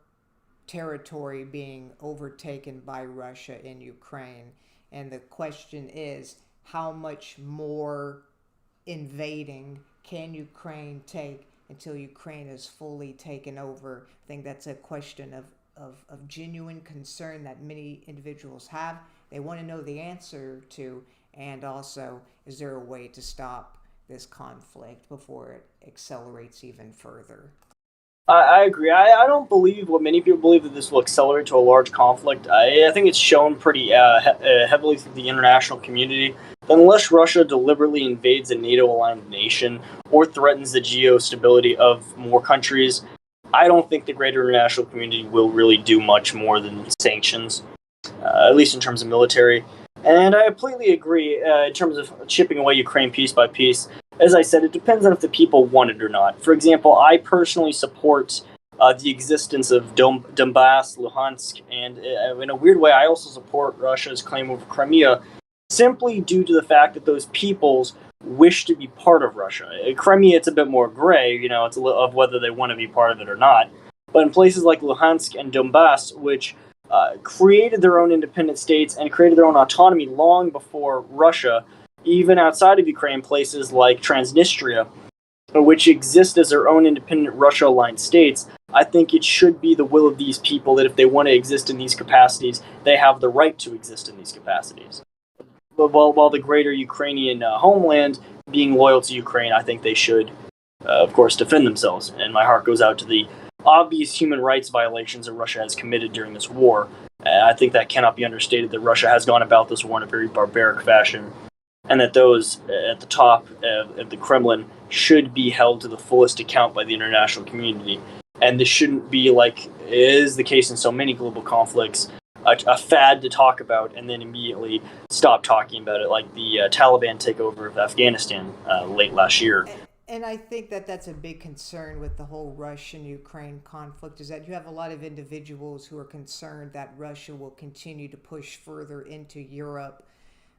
territory being overtaken by Russia in Ukraine. And the question is, how much more invading can Ukraine take until Ukraine is fully taken over? I think that's a question of genuine concern that many individuals have. They want to know the answer to, and also, is there a way to stop this conflict before it accelerates even further? I agree. I don't believe what many people believe that this will accelerate to a large conflict. I think it's shown pretty heavily through the international community that unless Russia deliberately invades a NATO-aligned nation or threatens the geostability of more countries, I don't think the greater international community will really do much more than sanctions, at least in terms of military. And I completely agree in terms of chipping away Ukraine piece by piece. As I said, it depends on if the people want it or not. For example, I personally support the existence of Donbass, Luhansk, and in a weird way, I also support Russia's claim over Crimea simply due to the fact that those peoples wish to be part of Russia. Crimea, it's a bit more gray, it's of whether they want to be part of it or not. But in places like Luhansk and Donbass, which created their own independent states and created their own autonomy long before Russia, even outside of Ukraine, places like Transnistria, which exist as their own independent Russia-aligned states. I think it should be the will of these people that if they want to exist in these capacities, they have the right to exist in these capacities. But while the greater Ukrainian homeland being loyal to Ukraine, I think they should, of course, defend themselves. And my heart goes out to the obvious human rights violations that Russia has committed during this war. I think that cannot be understated, that Russia has gone about this war in a very barbaric fashion, and that those at the top of the Kremlin should be held to the fullest account by the international community. And this shouldn't be, like is the case in so many global conflicts, a fad to talk about and then immediately stop talking about it, like the Taliban takeover of Afghanistan late last year. And I think that that's a big concern with the whole Russian-Ukraine conflict, is that you have a lot of individuals who are concerned that Russia will continue to push further into Europe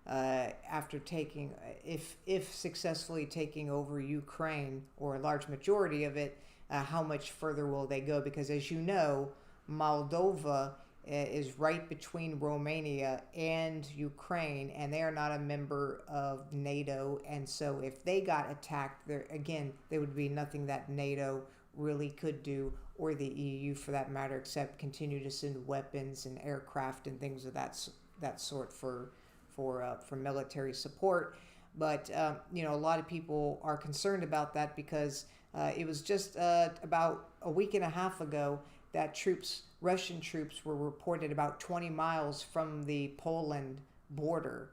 after taking, if successfully taking over Ukraine, or a large majority of it. How much further will they go? Because as you know, Moldova is right between Romania and Ukraine, and they are not a member of NATO. And so if they got attacked, there again, there would be nothing that NATO really could do, or the EU for that matter, except continue to send weapons and aircraft and things of that sort for military support. But a lot of people are concerned about that, because it was just about a week and a half ago that Russian troops were reported about 20 miles from the Poland border.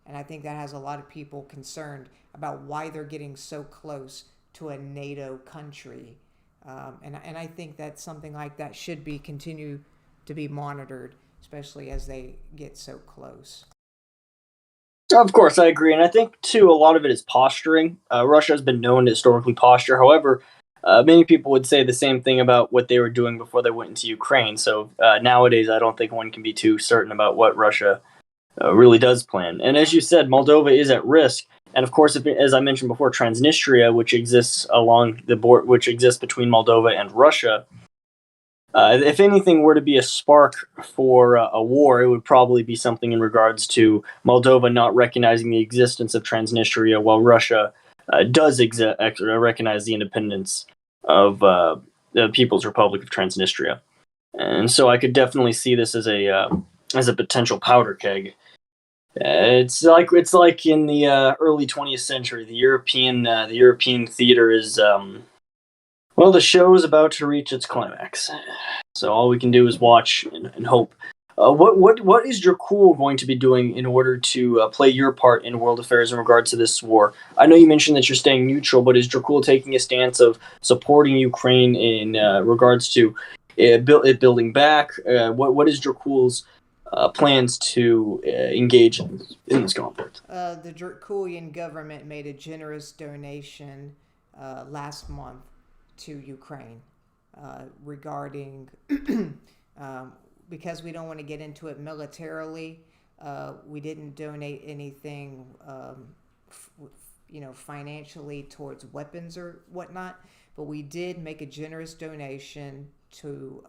And I think that has a lot of people concerned about why they're getting so close to a NATO country. And I think that something like that should continue to be monitored, especially as they get so close. Of course, I agree, and I think too a lot of it is posturing. Russia has been known to historically posture. However, many people would say the same thing about what they were doing before they went into Ukraine. So nowadays, I don't think one can be too certain about what Russia really does plan. And as you said, Moldova is at risk. And of course, as I mentioned before, Transnistria, which exists along the border, which exists between Moldova and Russia, if anything were to be a spark for a war, it would probably be something in regards to Moldova not recognizing the existence of Transnistria, while Russia does recognize the independence of the People's Republic of Transnistria. And so I could definitely see this as a potential powder keg. It's like in the early 20th century, the European theater is. Well, the show is about to reach its climax, so all we can do is watch and hope. What is Dracul going to be doing in order to play your part in world affairs in regards to this war? I know you mentioned that you're staying neutral, but is Dracul taking a stance of supporting Ukraine in regards to it building back? What is Dracul's plans to engage in this conflict? The Draculian government made a generous donation last month to Ukraine regarding because we don't want to get into it militarily. We didn't donate anything, financially towards weapons or whatnot, but we did make a generous donation to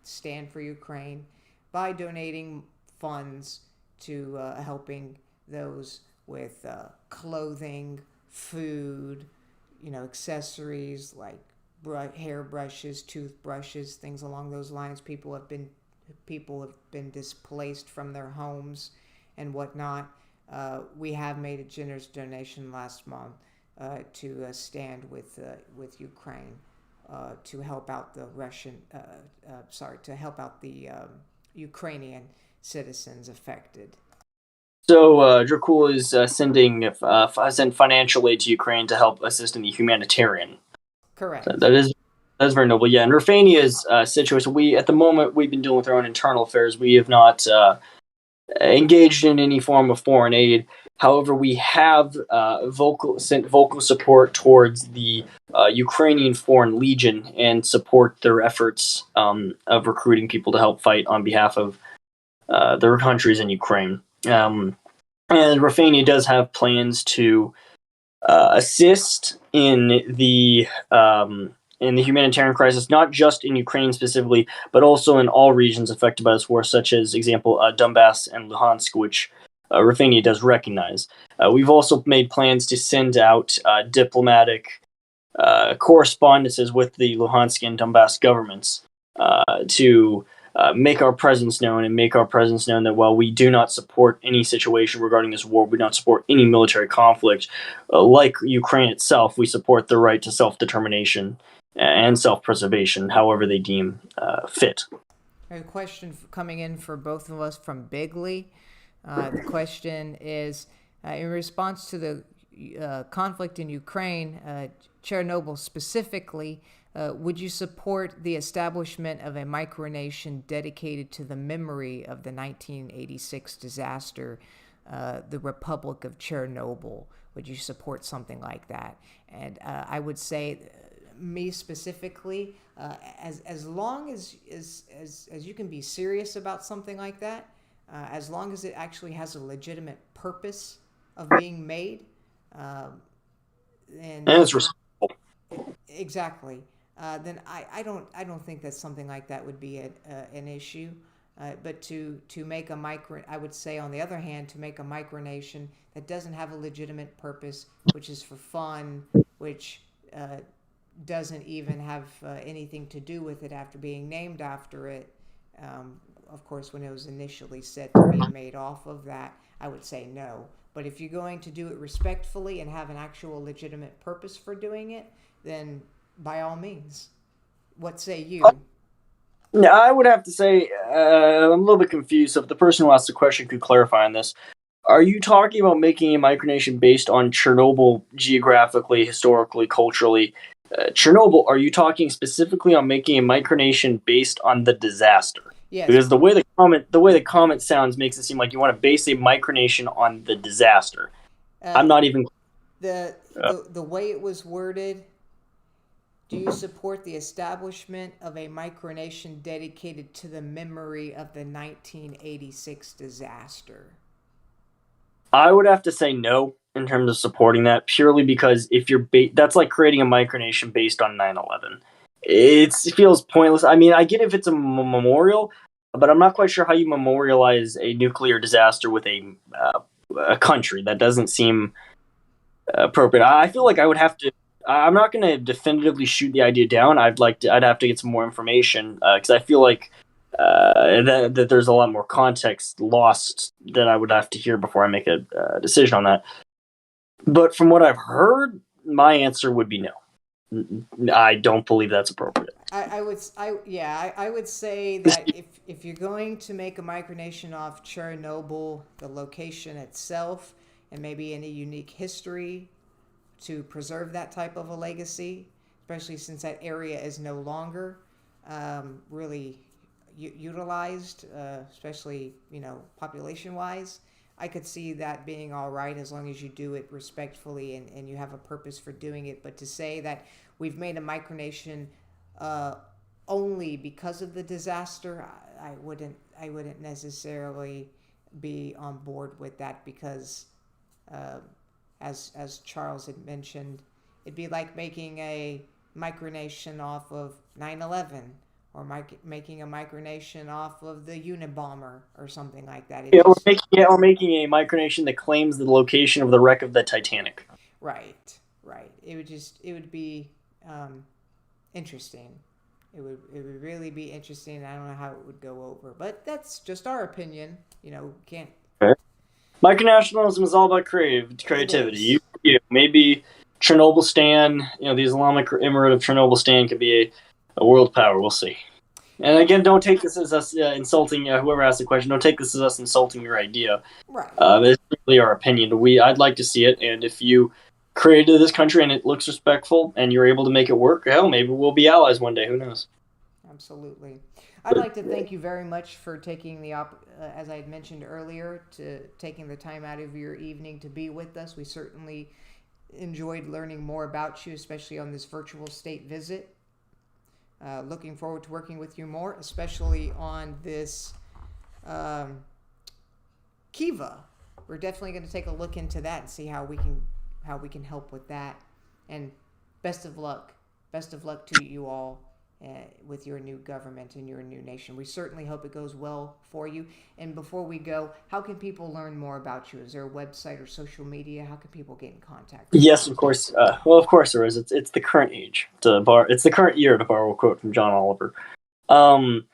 stand for Ukraine by donating funds to helping those with clothing, food, accessories like hairbrushes, toothbrushes, things along those lines. People have been displaced from their homes and whatnot. We have made a generous donation last month to stand with Ukraine to help out the Ukrainian citizens affected. So Dracul is send financial aid to Ukraine to help assist in the humanitarian. Correct. So that's very noble. Yeah, and Raphania's situation. At the moment we've been dealing with our own internal affairs. We have not engaged in any form of foreign aid. However, we have sent vocal support towards the Ukrainian Foreign Legion and support their efforts of recruiting people to help fight on behalf of their countries in Ukraine. And Raphania does have plans to assist in the humanitarian crisis, not just in Ukraine specifically, but also in all regions affected by this war, such as, example, Donbass and Luhansk, which Raphania does recognize. We've also made plans to send out diplomatic correspondences with the Luhansk and Donbass governments to make our presence known and make our presence known that while we do not support any situation regarding this war, we don't support any military conflict, like Ukraine itself, we support the right to self-determination and self-preservation, however they deem fit. A question coming in for both of us from Bigley. The question is, in response to the conflict in Ukraine, Chernobyl specifically, would you support the establishment of a micronation dedicated to the memory of the 1986 disaster, the Republic of Chernobyl? Would you support something like that? And I would say, me specifically, as long as you can be serious about something like that, as long as it actually has a legitimate purpose of being made, and it's respectful. Exactly. Then I don't think that something like that would be an issue. But to make a I would say, on the other hand, to make a micronation that doesn't have a legitimate purpose, which is for fun, which doesn't even have anything to do with it after being named after it. Of course, when it was initially said to be made off of that, I would say no. But if you're going to do it respectfully and have an actual legitimate purpose for doing it, then by all means. What say you? Yeah, I would have to say I'm a little bit confused. So if the person who asked the question could clarify on this, are you talking about making a micronation based on Chernobyl geographically, historically, culturally? Chernobyl, are you talking specifically on making a micronation based on the disaster? Yes. Because the way the comment sounds makes it seem like you want to base a micronation on the disaster. I'm not even the way it was worded. Do you support the establishment of a micronation dedicated to the memory of the 1986 disaster? I would have to say no in terms of supporting that, purely because if you're that's like creating a micronation based on 9/11. It feels pointless. I mean, I get if it's a memorial, but I'm not quite sure how you memorialize a nuclear disaster with a country. That doesn't seem appropriate. I feel like I would have to. I'm not going to definitively shoot the idea down. I'd have to get some more information because I feel like that there's a lot more context lost that I would have to hear before I make a decision on that. But from what I've heard, my answer would be no. I don't believe that's appropriate. I would say that if you're going to make a micronation off Chernobyl, the location itself, and maybe any unique history to preserve that type of a legacy, especially since that area is no longer really utilized, especially population-wise, I could see that being all right as long as you do it respectfully and you have a purpose for doing it. But to say that we've made a micronation only because of the disaster, I wouldn't necessarily be on board with that, because as Charles had mentioned, it'd be like making a micronation off of 9/11 or making a micronation off of the Unabomber or something like that. Or making a micronation that claims the location of the wreck of the Titanic. Right. It would be interesting. It would really be interesting. I don't know how it would go over, but that's just our opinion. Can't. Okay. Micronationalism is all about creativity. Maybe Chernobyl Stan, the Islamic Emirate of Chernobyl Stan could be a world power. We'll see. And again, don't take this as us insulting whoever asked the question. Don't take this as us insulting your idea. Right. It's really our opinion. I'd like to see it, and if you created this country and it looks respectful and you're able to make it work, hell, maybe we'll be allies one day. Who knows? Absolutely. I'd like to thank you very much for taking as I had mentioned earlier, taking the time out of your evening to be with us. We certainly enjoyed learning more about you, especially on this virtual state visit. Looking forward to working with you more, especially on this Kiva. We're definitely going to take a look into that and see how we can help with that. And best of luck to you all with your new government and your new nation. We certainly hope it goes well for you. And before we go, how can people learn more about you? Is there a website or social media? How can people get in contact with Yes, you? of course. Well, of course there is. It's the current age to bar. It's the current year to borrow a quote from John Oliver. Um,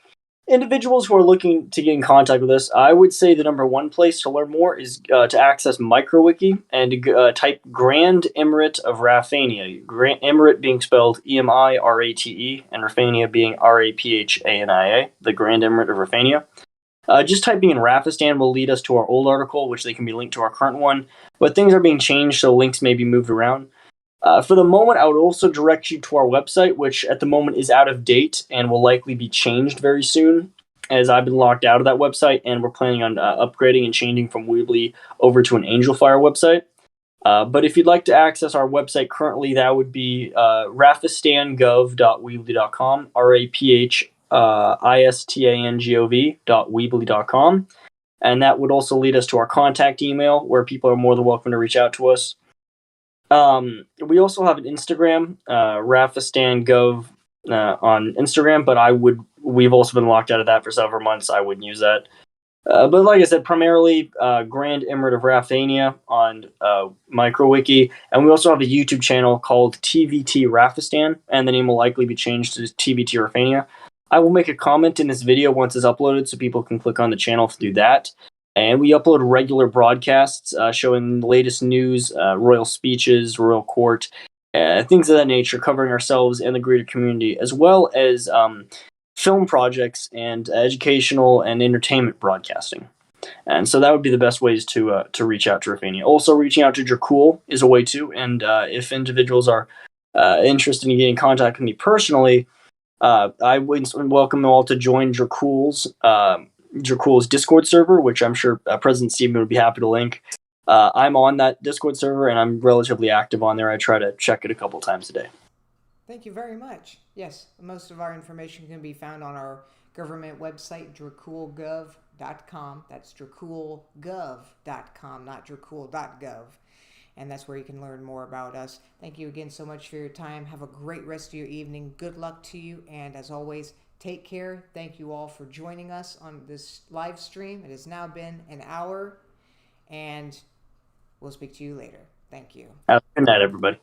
Individuals who are looking to get in contact with us, I would say the number one place to learn more is to access MicroWiki and type Grand Emirate of Raphania. Grand Emirate being spelled Emirate, and Raphania being Raphania. The Grand Emirate of Raphania. Just typing in Rafistan will lead us to our old article, which they can be linked to our current one. But things are being changed, so links may be moved around. For the moment, I would also direct you to our website, which at the moment is out of date and will likely be changed very soon, as I've been locked out of that website, and we're planning on upgrading and changing from Weebly over to an AngelFire website. But if you'd like to access our website currently, that would be rafistangov.weebly.com, RAPHISTANGOV.weebly.com. And that would also lead us to our contact email, where people are more than welcome to reach out to us. We also have an Instagram, RafistandGov on Instagram, but we've also been locked out of that for several months. I wouldn't use that. But like I said, primarily Grand Emirate of Raphania on MicroWiki, and we also have a YouTube channel called TVT Rafistan, and the name will likely be changed to TVT Raphania. I will make a comment in this video once it's uploaded, so people can click on the channel to do that. And we upload regular broadcasts showing the latest news, royal speeches, royal court, things of that nature, covering ourselves and the greater community, as well as film projects and educational and entertainment broadcasting. And so that would be the best ways to reach out to Raphania. Also, reaching out to Dracul is a way too. And if individuals are interested in getting in contact with me personally, I would welcome them all to join Dracul's Discord server, which I'm sure President Steven would be happy to link. I'm on that Discord server, and I'm relatively active on there. I try to check it a couple times a day. Thank you very much. Yes, most of our information can be found on our government website, draculgov.com. That's draculgov.com, not dracul.gov. And that's where you can learn more about us. Thank you again so much for your time. Have a great rest of your evening. Good luck to you. And as always, take care. Thank you all for joining us on this live stream. It has now been an hour, and we'll speak to you later. Thank you. Have a good night, everybody.